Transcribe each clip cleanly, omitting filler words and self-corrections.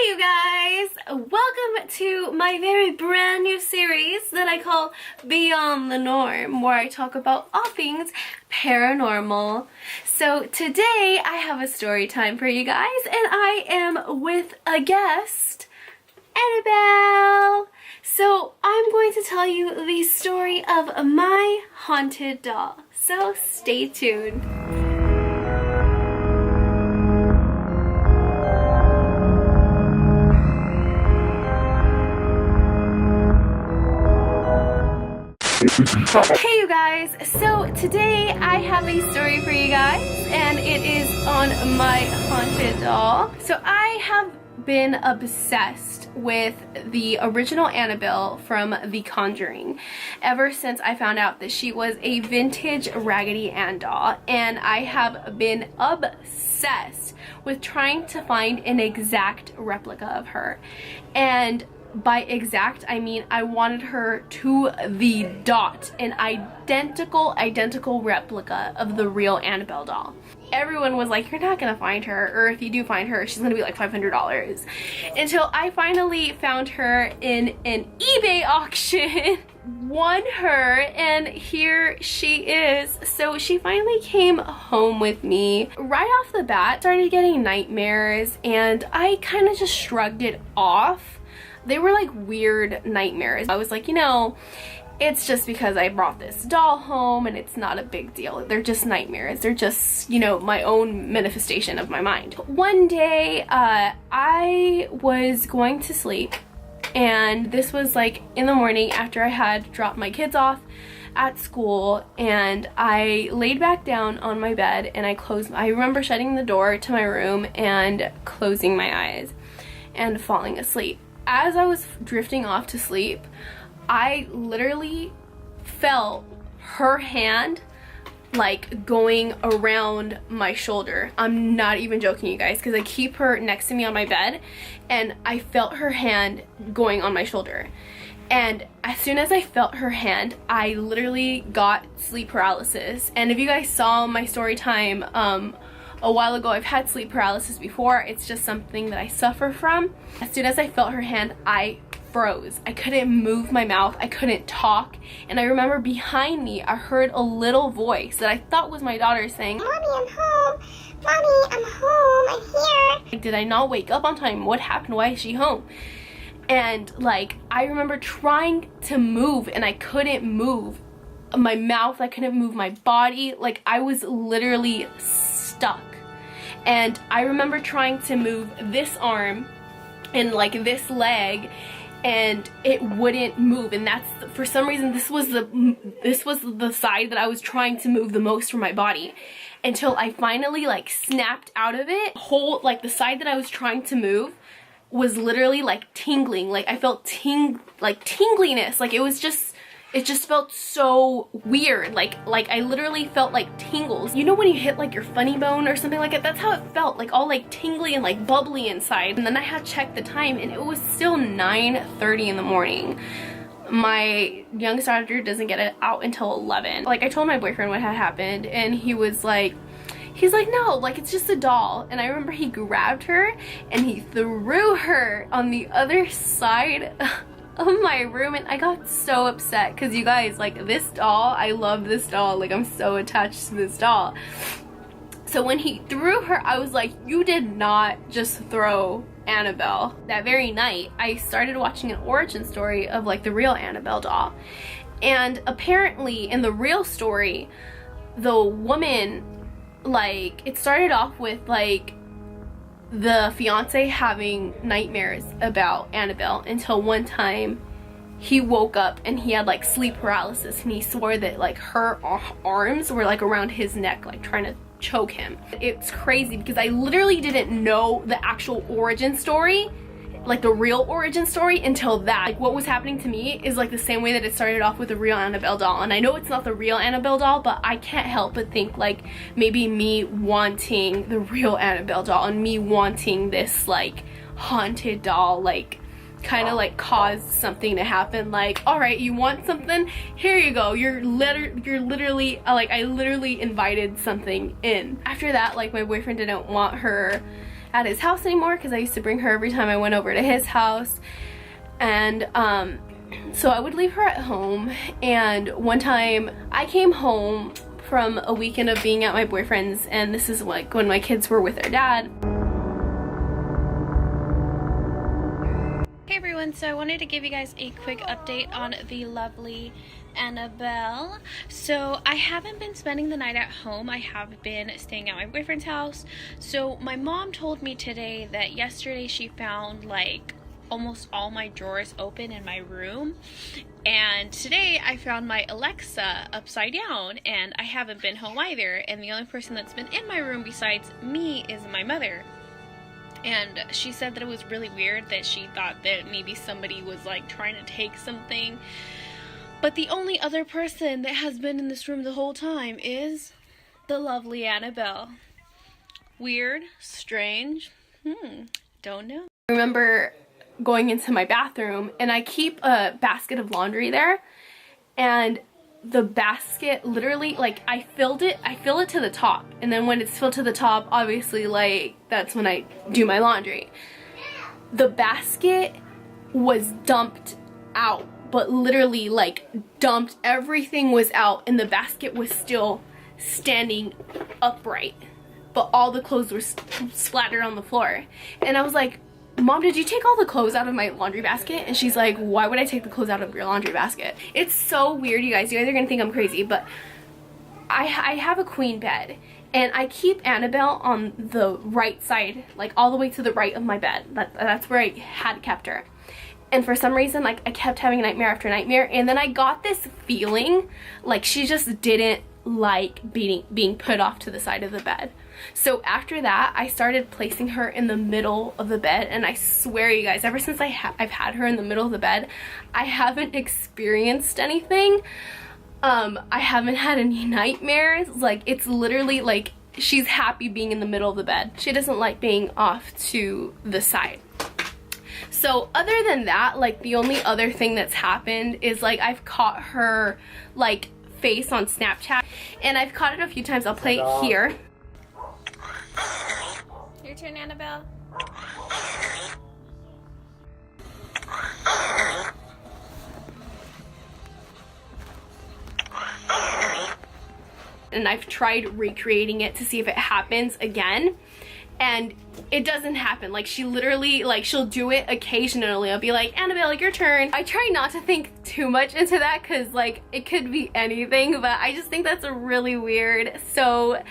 Hey you guys! Welcome to my very brand new series that I call Beyond the Norm, where I talk about all things paranormal. So today I have a story time for you guys, and I am with a guest, Annabelle. So I'm going to tell you the story of my haunted doll. So stay tuned. Hey you guys, so today I have a story for you guys, and it is on my haunted doll. So I have been obsessed with the original Annabelle from The Conjuring ever since I found out that she was a vintage Raggedy Ann doll, and I have been obsessed with trying to find an exact replica of her. And by exact, I mean I wanted her to the dot, an identical replica of the real Annabelle doll. Everyone was like, you're not gonna find her, or if you do find her, she's gonna be like $500. Until I finally found her in an eBay auction, won her, and here she is. So she finally came home with me. Right off the bat, started getting nightmares, and I kind of just shrugged it off. They were like weird nightmares. I was like, you know, it's just because I brought this doll home and it's not a big deal. They're just nightmares. They're just, you know, my own manifestation of my mind. One day, I was going to sleep, and this was like in the morning after I had dropped my kids off at school, and I laid back down on my bed and I remember shutting the door to my room and closing my eyes and falling asleep. As I was drifting off to sleep, I literally felt her hand like going around my shoulder. I'm not even joking, you guys, because I keep her next to me on my bed, and I felt her hand going on my shoulder. And as soon as I felt her hand, I literally got sleep paralysis. And if you guys saw my story time a while ago, I've had sleep paralysis before. It's just something that I suffer from. As soon as I felt her hand, I froze. I couldn't move my mouth. I couldn't talk. And I remember behind me, I heard a little voice that I thought was my daughter saying, "Mommy, I'm home. Mommy, I'm home. I'm here." Did I not wake up on time? What happened? Why is she home? And like, I remember trying to move and I couldn't move my mouth. I couldn't move my body. Like, I was literally stuck. And I remember trying to move this arm and like this leg, and it wouldn't move. And that's, for some reason, this was the side that I was trying to move the most from my body, until I finally like snapped out of it. Like the side that I was trying to move was literally like tingling. Like I felt tingliness. Like it just felt so weird. Like I literally felt like tingles. You know when you hit like your funny bone or something like that? That's how it felt, like all like tingly and like bubbly inside. And then I had checked the time, and it was still 9:30 in the morning. My youngest daughter doesn't get it out until 11. Like, I told my boyfriend what had happened, and he's like, no, like, it's just a doll. And I remember he grabbed her and he threw her on the other side of my room, and I got so upset because, you guys, like, this doll, I love this doll. Like, I'm so attached to this doll. So when he threw her, I was like, you did not just throw Annabelle. That very night, I started watching an origin story of like the real Annabelle doll. And apparently in the real story, the woman, like, it started off with like the fiance having nightmares about Annabelle, until one time he woke up and he had like sleep paralysis, and he swore that like her arms were like around his neck, like trying to choke him. It's crazy because I literally didn't know the actual origin story, like the real origin story, until that. Like, what was happening to me is like the same way that it started off with the real Annabelle doll. And I know it's not the real Annabelle doll, but I can't help but think like maybe me wanting the real Annabelle doll and me wanting this like haunted doll, like kind of like caused something to happen. Like, all right, you want something, here you go. You're literally like, I literally invited something in. After that, like, my boyfriend didn't want her at his house anymore because I used to bring her every time I went over to his house. And so I would leave her at home, and one time I came home from a weekend of being at my boyfriend's, and this is like when my kids were with their dad. Hey everyone, so I wanted to give you guys a quick update on the lovely Annabelle. So I haven't been spending the night at home. I have been staying at my boyfriend's house. So my mom told me today that yesterday she found like almost all my drawers open in my room, and today I found my Alexa upside down, and I haven't been home either, and the only person that's been in my room besides me is my mother. And she said that it was really weird that she thought that maybe somebody was like trying to take something, but the only other person that has been in this room the whole time is the lovely Annabelle. Weird, strange, don't know. I remember going into my bathroom, and I keep a basket of laundry there, and the basket literally, like, I fill it to the top, and then when it's filled to the top, obviously, like, that's when I do my laundry. The basket was dumped out, but literally, like, dumped, everything was out, and the basket was still standing upright, but all the clothes were splattered on the floor. And I was like, Mom, did you take all the clothes out of my laundry basket? And she's like, why would I take the clothes out of your laundry basket? It's so weird, you guys. You guys are gonna think I'm crazy, but I have a queen bed, and I keep Annabelle on the right side, like all the way to the right of my bed. That's where I had kept her. And for some reason, like, I kept having nightmare after nightmare, and then I got this feeling like she just didn't like being put off to the side of the bed. So after that, I started placing her in the middle of the bed, and I swear, you guys, ever since I've had her in the middle of the bed, I haven't experienced anything. I haven't had any nightmares. Like, it's literally like she's happy being in the middle of the bed. She doesn't like being off to the side. So other than that, like, the only other thing that's happened is, like, I've caught her, like, face on Snapchat, and I've caught it a few times. I'll play it here. Your turn, Annabelle. And I've tried recreating it to see if it happens again, and it doesn't happen. Like, she literally, like, she'll do it occasionally. I'll be like, Annabelle, like, your turn. I try not to think too much into that because, like, it could be anything, but I just think that's really weird. So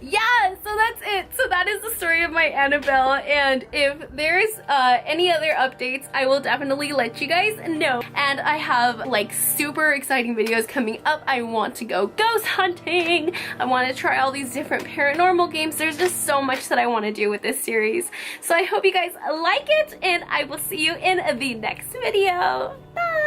yeah, so that's it. So that is the story of my Annabelle, and if there's any other updates, I will definitely let you guys know. And I have, like, super exciting videos coming up. I want to go ghost hunting. I want to try all these different paranormal games. There's just so much that I want to do with this series. So I hope you guys like it, and I will see you in the next video. Bye!